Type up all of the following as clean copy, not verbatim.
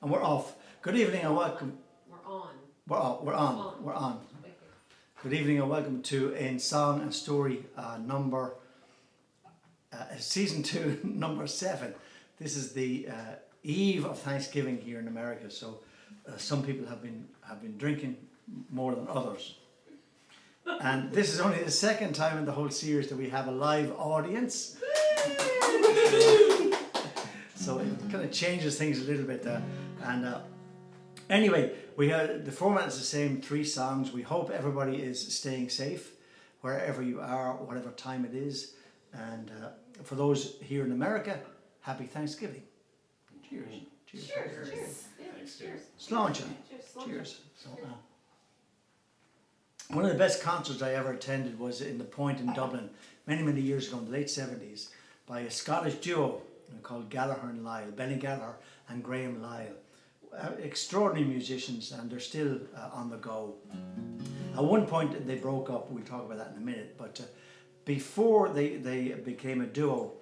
And we're off. Good evening and welcome. We're on. We're on. Good evening and welcome to In Song and Story number season 2, number 7. This is the eve of Thanksgiving here in America, so some people have been drinking more than others. And this is only the second time in the whole series that we have a live audience. So it kind of changes things a little bit there. And anyway, we have the format is the same, 3 songs. We hope everybody is staying safe wherever you are, whatever time it is. And for those here in America, happy Thanksgiving. Cheers. Cheers. Cheers. Cheers. Thanks, cheers. Sláinte. Cheers. So, one of the best concerts I ever attended was in the Point in Dublin many years ago in the late 70s by a Scottish duo called Gallagher and Lyle, Benny Gallagher and Graham Lyle. Extraordinary musicians, and they're still on the go. At one point they broke up, we'll talk about that in a minute, but before they became a duo,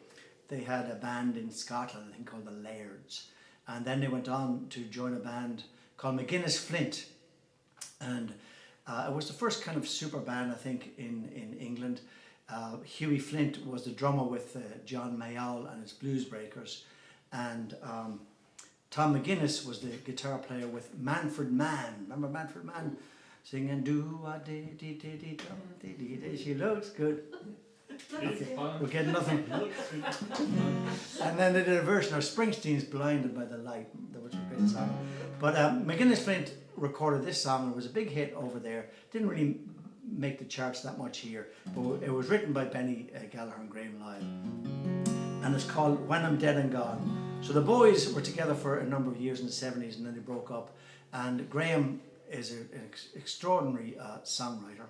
they had a band in Scotland, I think called the Lairds, and then they went on to join a band called McGuinness Flint, and it was the first kind of super band I think in England. Hughie Flint was the drummer with John Mayall and his Blues Breakers, and Tom McGuinness was the guitar player with Manfred Mann. Remember Manfred Mann singing "Do a dee dee dee dee dee dee dee"? She looks good. Okay, we're getting nothing. And then they did a version of Springsteen's "Blinded by the Light." That was a great song. But McGuinness Flint recorded this song and it was a hit over there. Didn't really make the charts that much here, but it was written by Benny Gallagher and Graham Lyle, and it's called "When I'm Dead and Gone." So the boys were together for a number of years in the 70s, and then they broke up. And Graham is an extraordinary songwriter.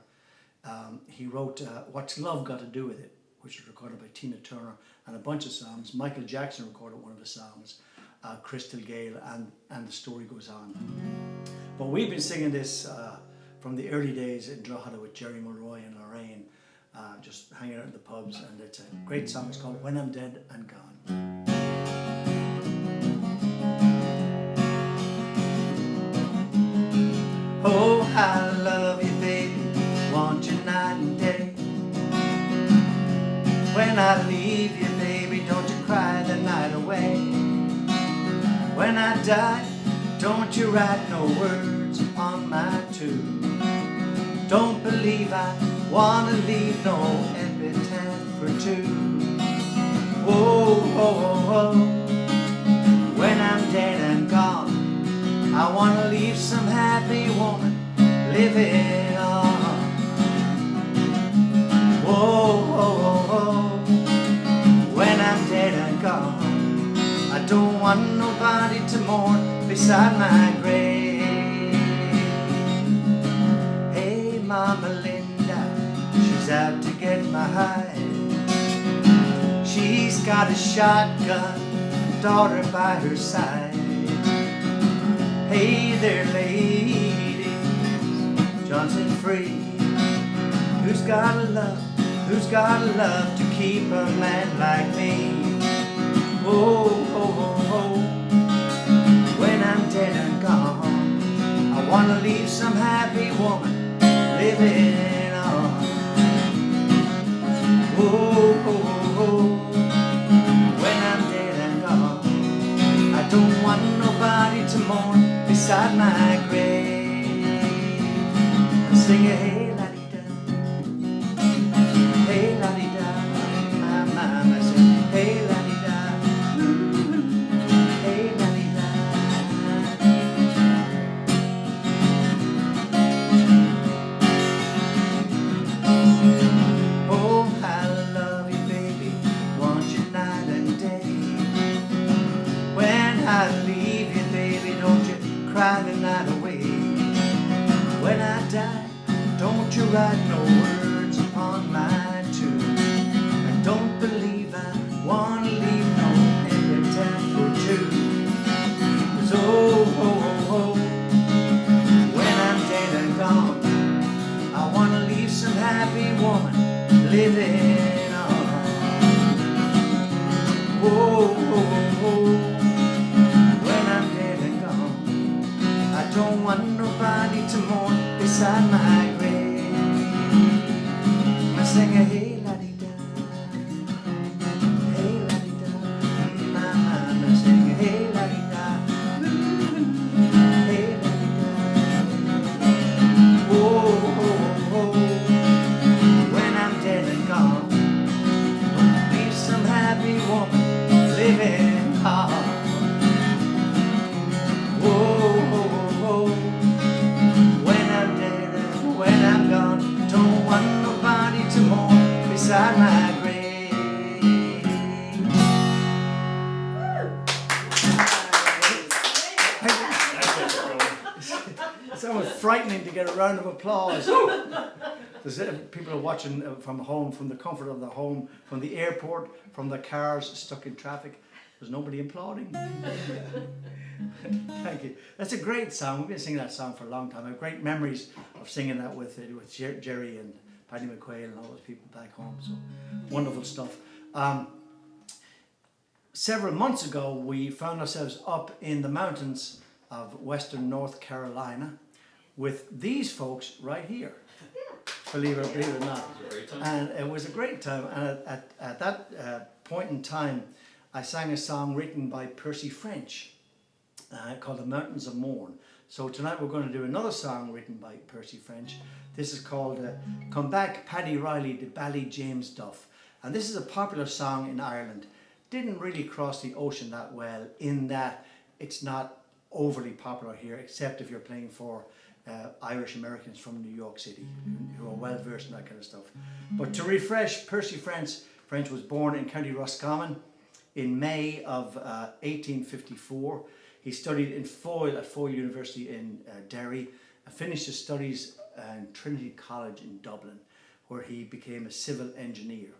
He wrote "What's Love Got to Do With It," which was recorded by Tina Turner, and a bunch of songs. Michael Jackson recorded one of the songs, Crystal Gale, and the story goes on. But we've been singing this from the early days in Drogheda with Jerry Mulroy and Lorraine, just hanging out in the pubs, and it's a great song. It's called "When I'm Dead and Gone." Oh, I love you, baby, want you night and day. When I leave you, baby, don't you cry the night away. When I die, don't you write no words upon my tomb. Don't believe I wanna leave no epitaph for 2. Whoa, whoa, whoa. When I'm dead and gone, I wanna leave some happy woman living on. Whoa, whoa, whoa. When I'm dead and gone, I don't want nobody to mourn beside my grave. Hey, Mama Linda, she's out to get my hide. She's got a shotgun, a daughter by her side. Hey there, ladies, Johnson free. Who's got a love to keep a man like me? Oh, oh, oh, oh. When I'm dead and gone, I wanna leave some happy woman living on. Oh, oh, oh, oh. When I'm dead and gone, I don't want nobody to mourn beside my grave. I sing a hey la di da, hey la di da, my mama said hey la di da, hey la di da. Oh, I love you, baby, want you night and day. When I leave you, baby, don't you cry the night away. When I die, don't you write no words upon my tomb. I don't believe I wanna leave no epitaph for 2. 'Cause oh, oh, oh, oh, when I'm dead and gone, I wanna leave some happy woman living on. Oh, oh, oh, oh. When I'm dead and gone, don't want nobody to mourn beside my grave. I sing a hey la di da, hey la di da, in my mind I sing a hey la di da, hey la di da. Whoa, oh, oh, when I'm dead and gone, don't be some happy woman living hard. Beside my grave. It's almost frightening to get a round of applause. People are watching from home, from the comfort of their home, from the airport, from their cars stuck in traffic. There's nobody applauding. Thank you. That's a great song. We've been singing that song for a long time. I have great memories of singing that with Jerry and Paddy McQuail and all those people back home. So wonderful stuff. Several months ago, we found ourselves up in the mountains of western North Carolina with these folks right here. Believe it or not. And it was a great time. And at that point in time, I sang a song written by Percy French called The Mountains of Mourn. So tonight we're going to do another song written by Percy French. This is called Come Back Paddy Reilly, the Ballyjamesduff. And this is a popular song in Ireland. Didn't really cross the ocean that well, in that it's not overly popular here, except if you're playing for Irish Americans from New York City, who are well versed in that kind of stuff. But to refresh, Percy French was born in County Roscommon in May of 1854. He studied in Foyle at Foyle University in Derry, and finished his studies in Trinity College in Dublin, where he became a civil engineer.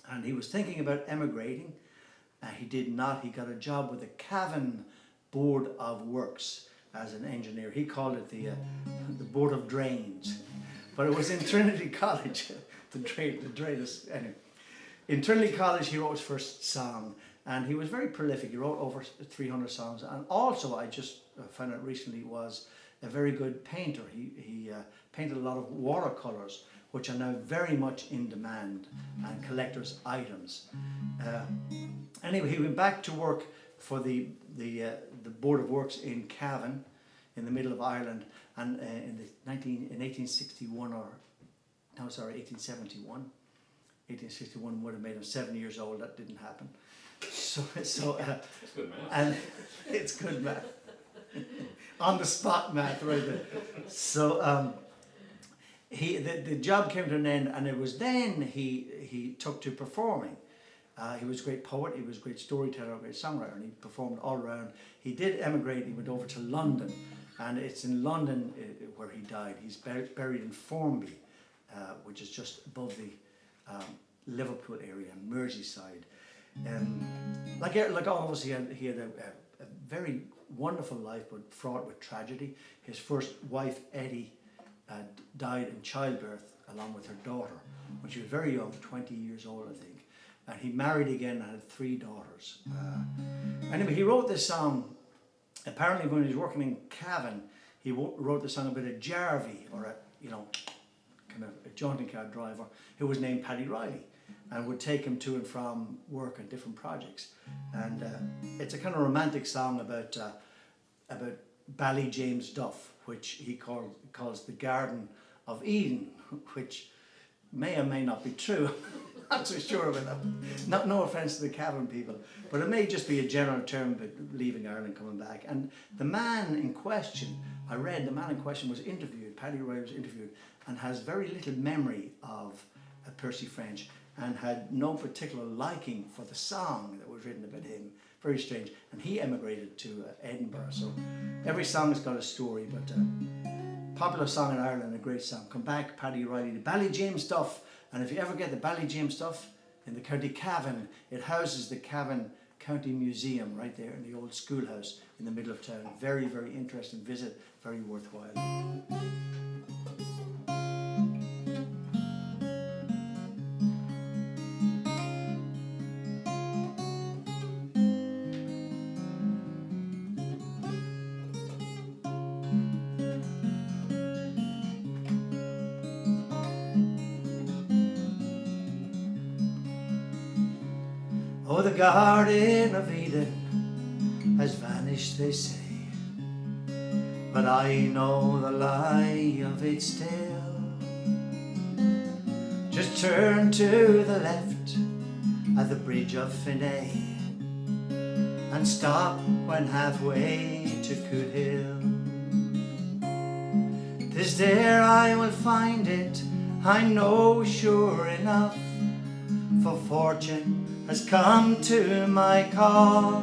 And he was thinking about emigrating. He did not. He got a job with the Cavan Board of Works as an engineer. He called it the Board of Drains. But it was in Trinity College, the drainers. Anyway, in Trinity College he wrote his first song. And he was very prolific. He wrote over 300 songs. And also, I just found out recently, was a very good painter. He painted a lot of watercolors, which are now very much in demand and collector's items. Anyway, he went back to work for the Board of Works in Cavan, in the middle of Ireland, and in 1861 or no, sorry, 1871. 1861 would have made him 7 years old. That didn't happen. So it's good math. And it's good math. On the spot math, right there. So the job came to an end, and it was then he took to performing. He was a great poet, he was a great storyteller, a great songwriter, and he performed all around. He did emigrate. He went over to London, and it's in London where he died. He's buried in Formby, which is just above the Liverpool area, Merseyside. Like all of us, he had a very wonderful life, but fraught with tragedy. His first wife, Eddie, died in childbirth along with her daughter when she was very young, 20 years old, I think. And he married again and had 3 daughters. Anyway, he wrote this song. Apparently, when he was working in Cavan, he wrote the song about a Jarvey, or kind of a jaunting car driver who was named Paddy Reilly, and would take him to and from work on different projects. And it's a kind of romantic song about Ballyjamesduff, which he calls the Garden of Eden, which may or may not be true. I'm not so sure about that. No offence to the Cavan people, but it may just be a general term about leaving Ireland, coming back. And the man in question, was interviewed, Paddy Reilly was interviewed, and has very little memory of Percy French, and had no particular liking for the song that was written about him. Very strange. And he emigrated to Edinburgh. So every song has got a story, but popular song in Ireland, a great song. Come Back Paddy Reilly, the Ballyjamesduff. And if you ever get the Ballyjamesduff in the County Cavan, it houses the Cavan County Museum right there in the old schoolhouse in the middle of town. Very, very interesting visit, very worthwhile. Oh, the Garden of Eden has vanished, they say, but I know the lie of it still. Just turn to the left at the bridge of Finney and stop when halfway to Coot Hill. 'Tis there I will find it, I know sure enough, for fortune has come to my call.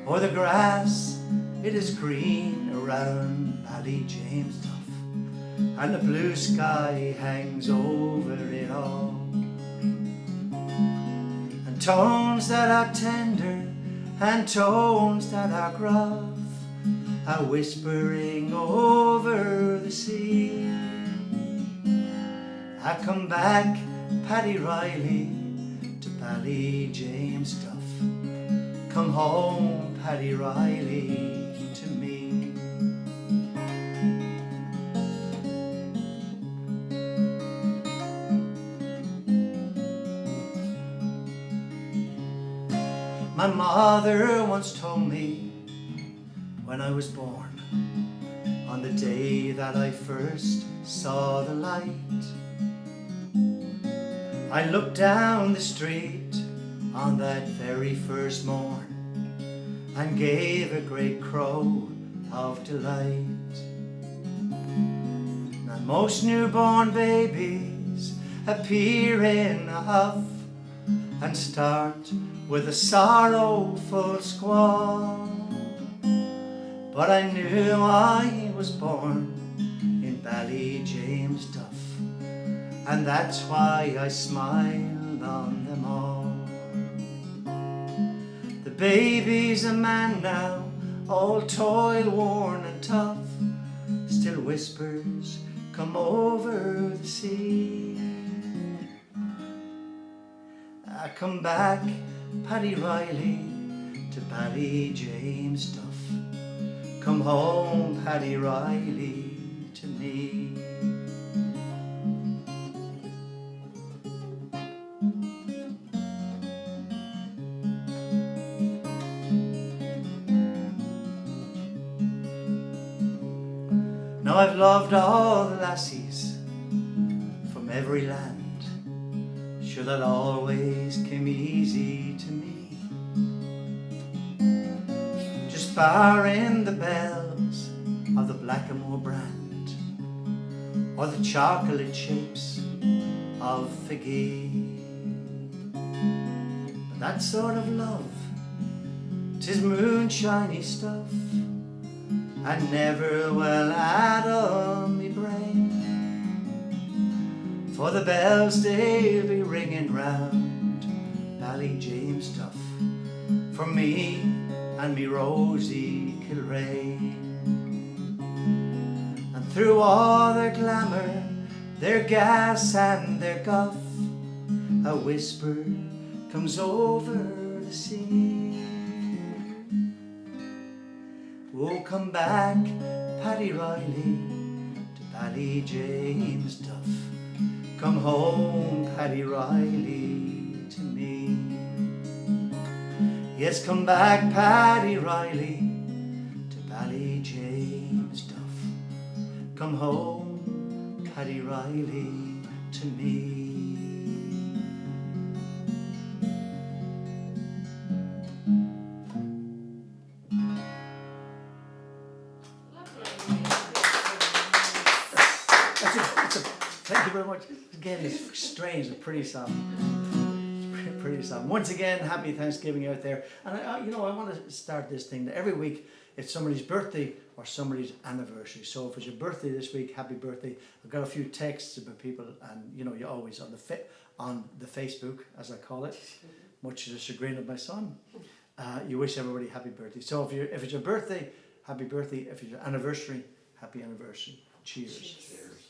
Oh, the grass, it is green around Ballyjamesduff, and the blue sky hangs over it all. And tones that are tender and tones that are gruff are whispering over the sea. I come back, Paddy Reilly, to Ballyjamesduff. Come home, Paddy Reilly, to me. My mother once told me when I was born, on the day that I first saw the light, I looked down the street on that very first morn and gave a great crow of delight. Now most newborn babies appear in a huff and start with a sorrowful squall, but I knew I was born in Ballyjamesduff, and that's why I smiled on them all. The baby's a man now, all toil worn and tough, still whispers, come over the sea. I come back, Paddy Reilly, to Ballyjamesduff. Come home, Paddy Reilly, to me. Now I've loved all the lassies from every land, sure that always came easy to me. Just firing the bells of the Blackamoor brand, or the chocolate shapes of Figgy. But that sort of love, 'tis moonshiny stuff, and never well out of me brain. For the bells they'll be ringing round Ballyjamesduff for me and me Rosie Kilrain. And through all their glamour, their gas and their guff, a whisper comes over the sea. Oh, come back, Paddy Reilly, to Ballyjamesduff. Come home, Paddy Reilly, to me. Yes, come back, Paddy Reilly, to Ballyjamesduff. Come home, Paddy Reilly, to me. Thank you very much. Again, it's strange, a pretty song. Pretty song. Once again, happy Thanksgiving out there. And I want to start this thing that every week it's somebody's birthday or somebody's anniversary. So if it's your birthday this week, happy birthday. I've got a few texts about people, and you always on the Facebook, as I call it, much to the chagrin of my son. You wish everybody happy birthday. So if it's your birthday, happy birthday. If it's your anniversary, happy anniversary. Cheers. Cheers.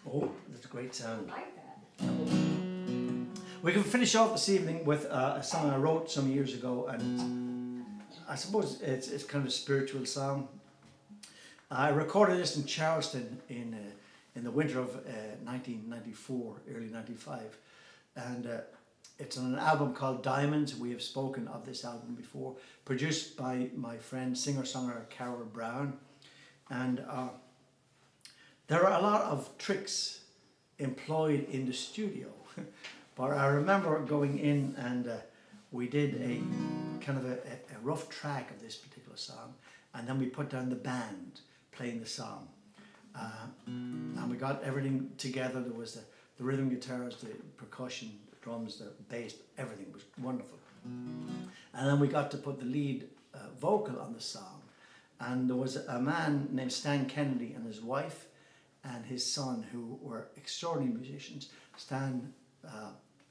Oh, that's a great sound. I like that. We can finish off this evening with a song I wrote some years ago, and I suppose it's kind of a spiritual song. I recorded this in Charleston in the winter of 1994, early 95. and it's on an album called Diamonds. We have spoken of this album before, produced by my friend singer-songwriter Carol Brown, and there are a lot of tricks employed in the studio. But I remember going in and we did a kind of a rough track of this particular song, and then we put down the band playing the song, and we got everything together. There was the rhythm guitars, the percussion, the drums, the bass, everything was wonderful. And then we got to put the lead vocal on the song, and there was a man named Stan Kennedy and his wife and his son who were extraordinary musicians. Stan,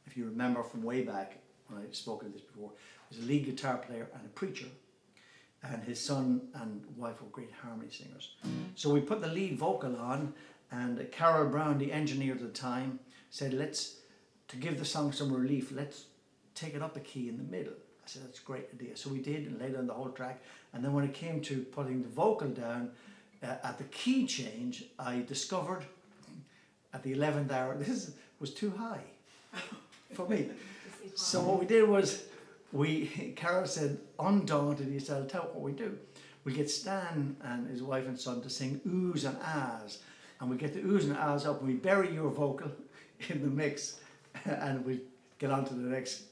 if you remember from way back when I spoke of this before, was a lead guitar player and a preacher, and his son and wife were great harmony singers. So we put the lead vocal on, and Carol Brown, the engineer at the time, said, to give the song some relief, let's take it up a key in the middle. I said, that's a great idea. So we did, and laid on the whole track. And then when it came to putting the vocal down, at the key change, I discovered at the 11th hour, this was too high for me. So what we did was, Carol said, undaunted, he said, I'll tell you what we do. We get Stan and his wife and son to sing oohs and ahs. And we get the oohs and ahs up, and we bury your vocal in the mix, and we get on to the next,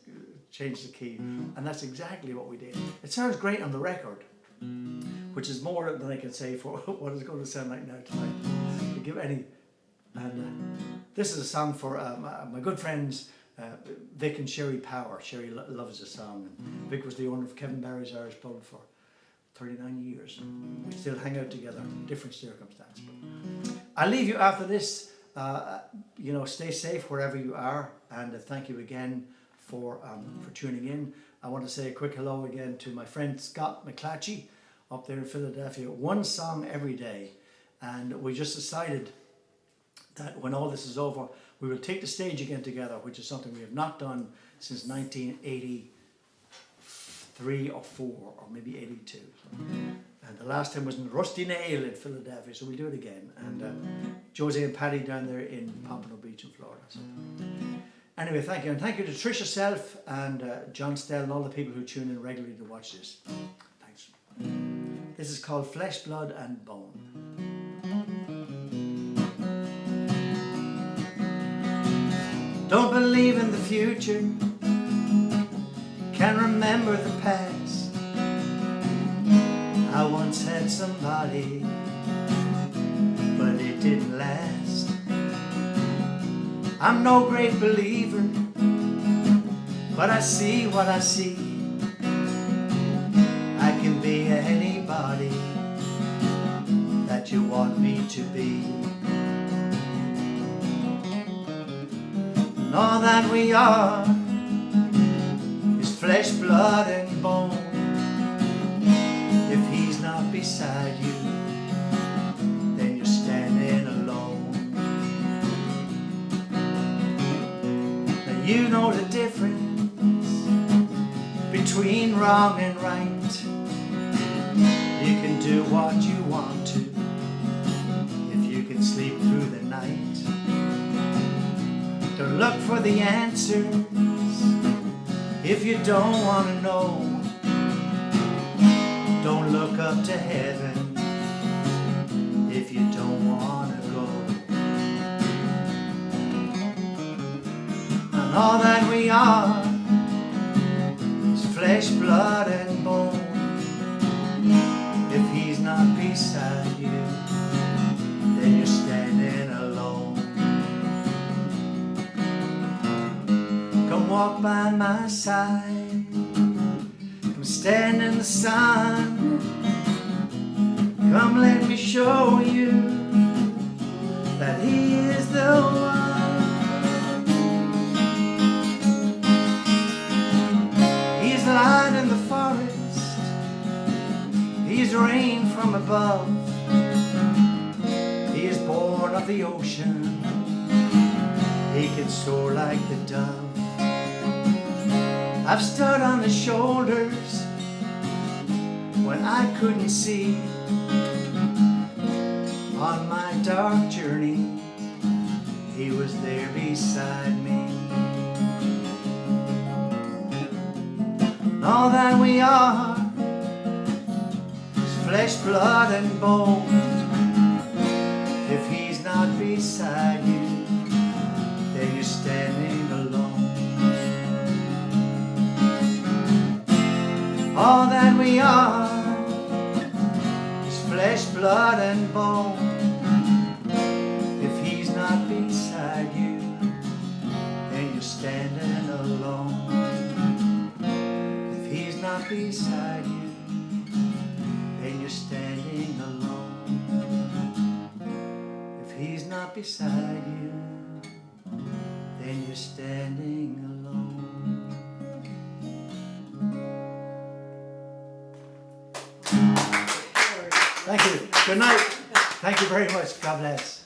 change the key. And that's exactly what we did. It sounds great on the record, which is more than I can say for what it's going to sound like now tonight. To give any, and this is a song for my good friends Vic and Sherry Power. Sherry loves the song. And Vic was the owner of Kevin Barry's Irish Pub for 39 years. We still hang out together, different circumstance. But I'll leave you after this. Stay safe wherever you are, and thank you again for tuning in. I want to say a quick hello again to my friend Scott McClatchy up there in Philadelphia. One song every day, and we just decided that when all this is over, we will take the stage again together, which is something we have not done since 1983 or 4, or maybe 82. And the last time was in Rusty Nail in Philadelphia, so we'll do it again. And Josie and Paddy down there in Pompano Beach in Florida. So. Anyway, thank you. And thank you to Tricia Self and John Stell and all the people who tune in regularly to watch this. Thanks. This is called Flesh, Blood and Bone. Don't believe in the future, can't remember the past. I once had somebody, but it didn't last. I'm no great believer, but I see what I see. I can be anybody that you want me to be. And all that we are is flesh, blood and bone. If he's not beside you, then you're standing alone. Now you know the difference between wrong and right. You can do what you want to if you can sleep through the night. Don't look for the answers if you don't want to know. Don't look up to heaven if you don't want to go. And all that we are is flesh, blood and bone. If he's not beside you, then you're standing alone. Come walk by my side, come stand in the sun. Come let me show you that he is the one. He's light in the forest, he's rain from above. He is born of the ocean, he can soar like the dove. I've stood on his shoulders when I couldn't see. On my dark journey, he was there beside me. All that we are is flesh, blood and bone. If he's not beside you, then you're standing alone. All that we are is flesh, blood and bone. If he's not beside you, then you're standing alone. If he's not beside you, then you're standing alone. If he's not beside you, then you're standing alone. Thank you. Good night. Thank you very much. God bless.